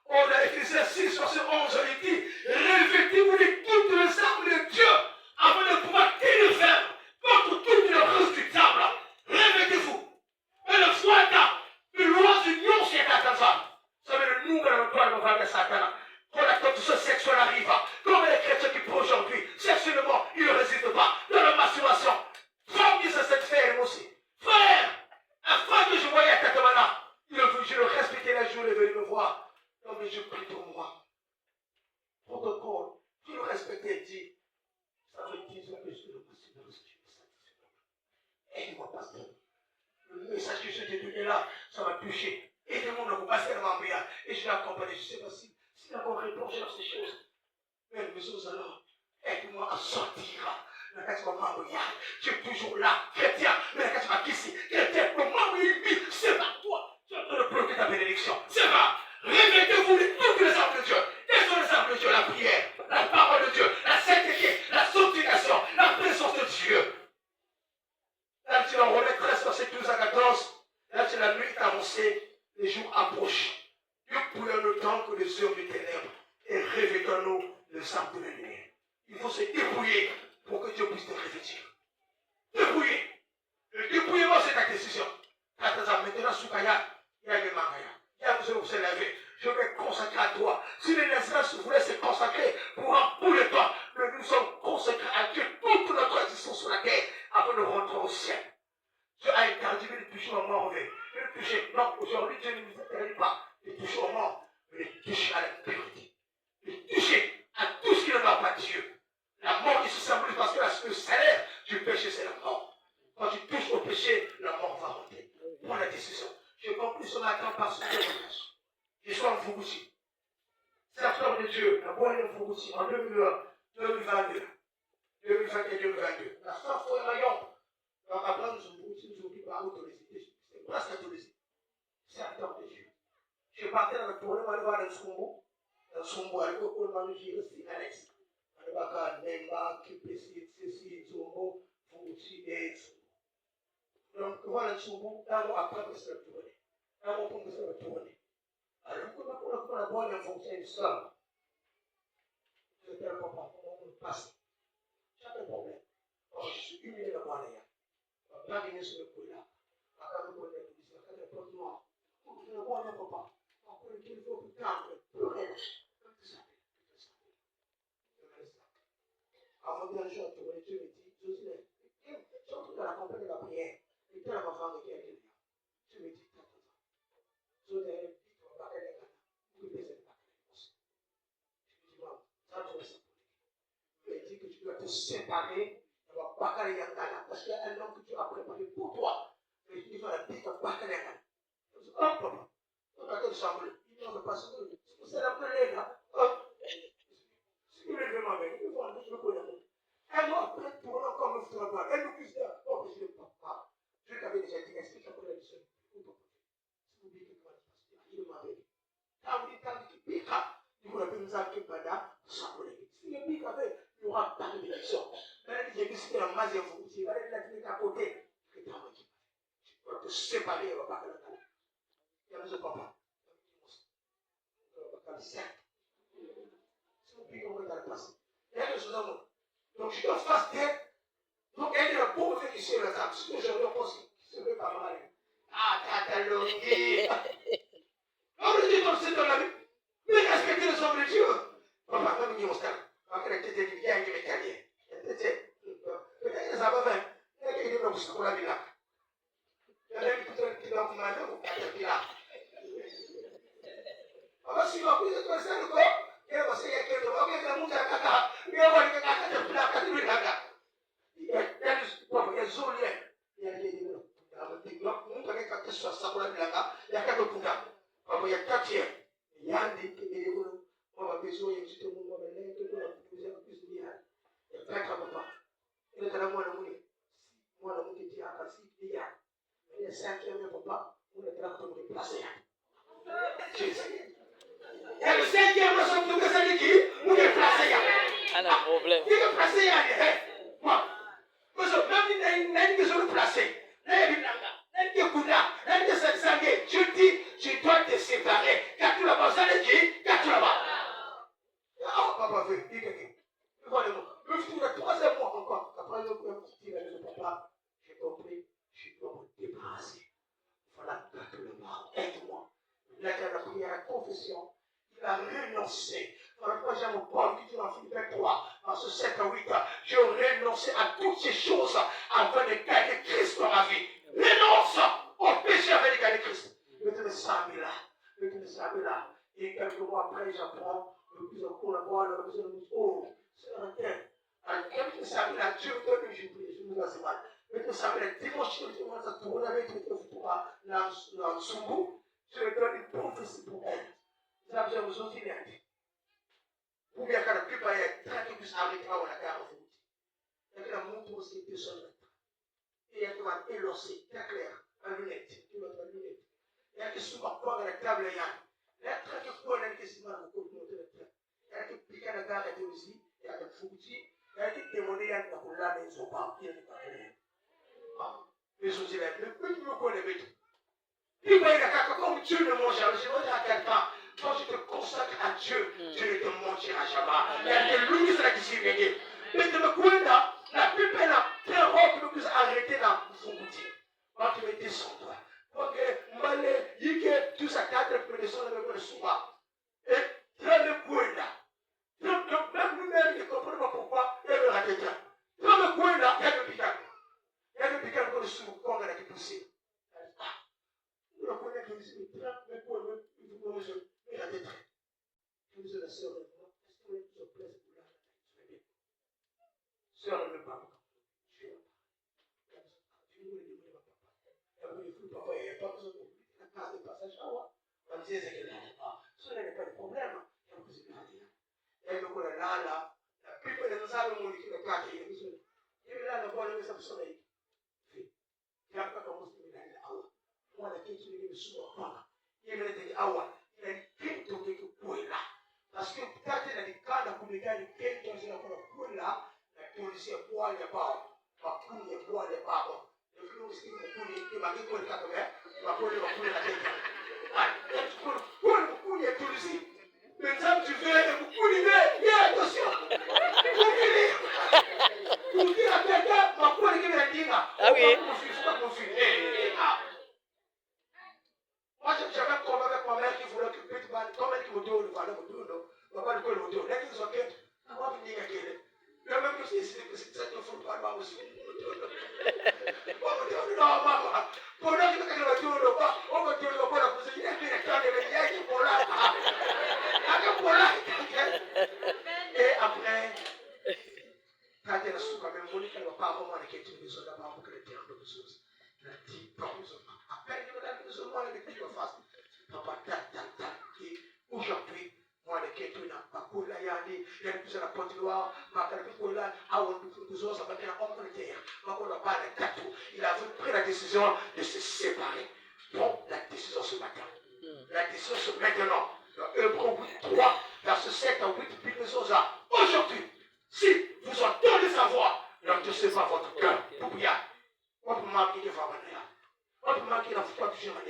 On a Éphésiens 6, verset 11, il dit, revêtez-vous de toutes les armes de Dieu avant de pouvoir tenir ferme contre toute la ruse du diable. Revêtez-vous. Et le foi de loi d'union, c'est à ta femme. Ça veut dire, nous, quand on va de Satan. Quand la condition sexuelle arrive, comme les chrétiens qui prient aujourd'hui, sexuellement, ils ne résistent pas. Dans la masturbation, femme qui se sait faire, moi aussi. Frère, la femme que je voyais à Tatamana, je le respectais la journée, il est venu me voir. Non, mais je prie pour moi. Protocole, je le respectais et dit, ça fait 10 ans que je suis le masturbe. Aide-moi, pasteur. Le message que je t'ai donné là, ça m'a touché. Aidez-moi à vous passer dans ma prière. Et je l'ai accompagné, je ne sais pas si encore replongé dans ces choses. Mais nous alors, aide-moi à sortir. La carte va m'envoyer. Tu es toujours là, chrétien. Mais la carte va ici. Chrétien, le m'envoyer, c'est pas toi. Tu es en train de bloquer ta bénédiction. C'est pas. Revêtez-vous de toutes les armes de Dieu. Quelles sont les armes de Dieu? La prière, la parole de Dieu, la sainteté, la sanctification, la présence de Dieu. Là, tu vas remettre 13, verset 12 à 14. Là, c'est la nuit avancée. Les jours approchent. Dieu prions le temps que les heures du ténèbres et revêtons-nous les armes de la lumière. Il faut se dépouiller pour que Dieu puisse te revêtir. Dépouiller. Le dépouillement, c'est ta décision. Maintenant, Soukaya, il y a des mangaya. Il y a besoin de se lever. Je vais consacrer à toi. Si les naissances voulaient se consacrer pour un bout de temps, mais nous sommes consacrés à Dieu toute notre existence sur la terre avant de rentrer au ciel. Dieu a interdit de toucher au mort. De toucher. Non, aujourd'hui, Dieu ne nous interdit pas de toucher au mort, mais de toucher à la purité. ce témoignage. Je suis en Fuguchi. Serviteur de Dieu, la bonne de Fuguchi, en 2022. 2021-2022. La seule fois, rayon. Donc après, nous occupons par autorisé. C'est presque autorisé. Serviteur de Dieu. Je partais dans le tournée, je vais voir le Sumbo. Le Sumbo, je vais voir le Gire, c'est Alex. Je vais voir Nemba, Kipesi, Cécile, Zombo, Fuguchi et Sumbo. Donc, voilà le Sumbo, là, on après, on se le tourner. Là, on peut se le tourner. Alors, pour la bonne fonction islam, je ne peux pas comment passer. J'ai un problème. Je suis humilié de voir les gars. Je ne vais pas venir sur le coup là. Je ne vais pas venir sur le coup là. Je ne vais pas venir noir. Je ne vais pas venir papa. Je ne vais pas venir plus rien. Avant d'un jour, tu me dis, Joseph, surtout dans la campagne de la prière, et tu as ma femme qui est là. Tu me dis, Joseph, tu vas pas aller là. Tu peux pas aller là. Je me dis, maman, ça tu vas ça. Je me dis que tu dois te séparer. Tu vas pas aller là. Parce qu'il y a un homme que tu as préparé pour toi. Et tu vas dire, tu vas pas aller là. Je dis, oh, papa, on va te chambrer. Il ne va pas se faire. C'est la première là. Si tu veux vraiment venir, il faut aller sur le coup là. Elle m'a prête pour encore me foutre là. Elle nous cuise là. Oh, je ne sais pas. Je t'avais déjà dit, est-ce que tu as pris la mission? Si vous oubliez que tu vas se passer, il m'a dit. Quand il pique, il vous appelle nous à Kippada, sans collègue. Si le pique avait, il n'y aura pas de bénédiction. Là, j'ai vu ce qu'il y a en masse de vous. Il va être la clinique à côté. Et tu vas te séparer, il va pas faire la tête. Il y a un papa. Il va pas faire le cercle. Si vous piquez, on va le passer. Il y a des choses à moi. Donc, je dois faire tête. Donc, elle est la pauvre qui se la table. Ce que je pense qu'il se fait pas mal. Ah, Catalogui. On le dit dans le Seigneur de la vie. Mais respectez les hommes de Dieu. Papa, comme il dit, on se calme. Après, la tête est bien, il est italien. Peut-être que ça va faire. Il y a quelqu'un qui va vous la vie là. Il y a même qui va vous demander, vous faites là. Papa, si vous avez besoin de ça, le corps, il y a quelqu'un qui va vous faire un caca. Il y a quelqu'un qui va vous faire un caca. Il y a des zoliens. Il y a des gens. Nous, on a quelque chose à savoir là. Il y a quelques puntas. Il y a 4 tiers. Il y a des gens. On va besoin de tout le monde. On va aller tout le monde. Il y a plus de biens. Il y a 4 papa. Il y a moi la mouille. Moi la mouille qui a cassé. Il y a 5e papa. On est là pour me placer. Il y a le 5e là, ça me fait qui on est placé. Un problème. Il est placé. Moi. Même que je le placer. Je dis, tu dois te séparer. Quand tu là-bas, ça le dit, quand tu là-bas. Oh, papa veut, il est le 3e mois encore. Après, le papa, j'ai compris, je dois me débarrasser. Voilà, quand tu là-bas, aide-moi. Il a fait la prière, la confession. Il a renoncé. Dans le 3e Paul qui dit dans Philippiens 3, verset 7 à 8, je renonce à toutes ces choses afin de gagner Christ dans ma vie. Renonce au péché afin de gagner Christ. Mettez-le ça là. Mettez-le ça là. Et quelques mois après, j'apprends le plus en collaborant, le plus en oh, c'est un tel. Mettez-le ça là. Dieu me donne, je vous laisse mal. Mettez-le ça là. Dimanche, ça tourne avec le dans le Sumbu. Je lui donne une prophétie pour elle. Ça veut dire que vous avez dit. Ou bien quand la plupart est très plus arrêtés à la gare vous. Il y a un montre aussi personne. Et il y a un élancé, très clair, en lunette. Il y a qui souvent quoi dans la table. Il y a très qui quoi dans le quasiment au côté de la table. Il y a qui piquent à la gare et aussi. Il y a des foutis. Il y a qui témoignent à la mais ils n'ont pas. Il y a des partenaires. Mais je vous dis, le petit me connaît bien. Il va y avoir comme Dieu ne mange jamais. Je ne dis à quelqu'un. Quand tu te consacres à Dieu, Dieu ne te mentira jamais. Il y a des loups qui s'y viennent. Mais de me couper là, la plupart là, très rare que nous puissions arrêter là, il faut goûter. Quand tu me descends, toi. Parce que malé, il y a tout ça, 4 me descendre avec le soir. Et très me couper là. Même nous-mêmes, ne comprenons pas pourquoi il y a le raté. Très me couper là, il y a le piquant. Il y a le piquant pour le sourd, quand on a été poussé. Nous le connaissons, très me couper, il faut que nous il a des traits. Je vous ai la sœur de moi. Est-ce que vous êtes sur place pour là? Sœur ne veut pas. Je vais vous le demander à papa. Et vous le papa, il n'y a pas besoin de la case de passage à moi. Dieu que là, cela n'est pas de problème. Et donc, là, la plupart des gens qui ont dit que le plat est besoin. Et là, le bon, le soleil. Il n'y a pas comme ça, il y a des awa. Moi, la question est de souvent. Il y a des awa. Il y a des pintos qui sont là. Parce que peut-être il y a des cas de communication, des pintos qui sont là. La police est boire les barres. Ma poule est boire les barres. Le flou, c'est que poule est ma gueule, ma poule est la tête. Poule est police. Maintenant, tu veux être beaucoup livré. Attention. Pour dire à quelqu'un, ma poule est qui me dit là. Ah oui. Moi, j'avais un combat avec ma mère qui voulait que petit ban, comme elle qui me donne, voilà, me donne, ma mère qui me donne. Là, ils sont quête. Moi, je dis à quelqu'un. Le même que c'est ça qu'il faut pas mal aussi. Moi, je dis, non, maman. Pour là, je vais me donner, on va donner, on va donner, il y a des gens qui viennent pour là. Et après, quand elle a su quand même, Monique, elle ne va pas vraiment la question des autres, d'abord pour que le terme de choses. Elle a dit, non, à peine que madame nous avons les petits en face. Papa, et aujourd'hui, moi, les questions n'a pas pour la yandi, il y a plus à la porte noire, ma calcul pour là, à on nous autres, ça va bien en terre, ma qu'on n'a pas les tatou. Il a pris la décision de se séparer. Bon, la décision ce matin. La décision ce maintenant. Hébreux 3, verset 7 à 8, puis les autres. Aujourd'hui, si vous entendez sa voix, n'endossez pas votre cœur. Oubliez. On peut manquer de voir maintenant. On peut manquer de foutre du chemin.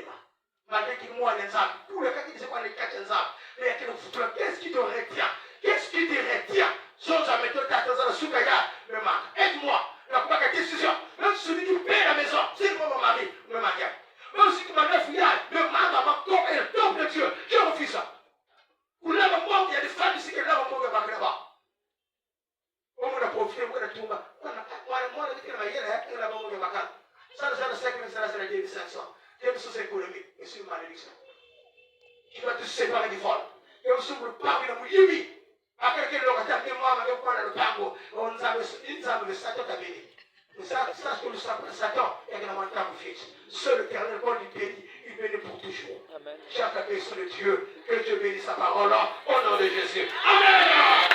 Malgré qu'il moi les âmes, pour le cas qui ne sait pas les quatre âmes, mais qu'est-ce qui te retient? Qu'est-ce qui te retient? Sans jamais te tâter dans le soukaya, me marque. Aide-moi. La première décision. Même celui qui paie la maison, c'est moi mon mari, me marier. Même celui qui m'a neuf filiales, me marque, ma tombe et le tombe de Dieu. Je refuse ça. Vous l'avez mort, il y a des femmes ici qui l'avent mort là-bas. On m'a profité, on m'a dit, moi, je dis que la maillère, elle a mort là-bas. Ça, c'est la décision. Quelle est son économie? Et c'est une malédiction. Tu dois te séparer du vol. Et on s'ouvre le parc de Mouyibi. À quelqu'un qui a dit, moi, je vais prendre le tango. On nous a le Satan à béni. Mais ça, que le Satan est dans mon temps fixe. Seul l'éternel, quand il bénit, il bénit pour toujours. Chaque personne de Dieu, que Dieu bénisse sa parole au nom de Jésus. Amen.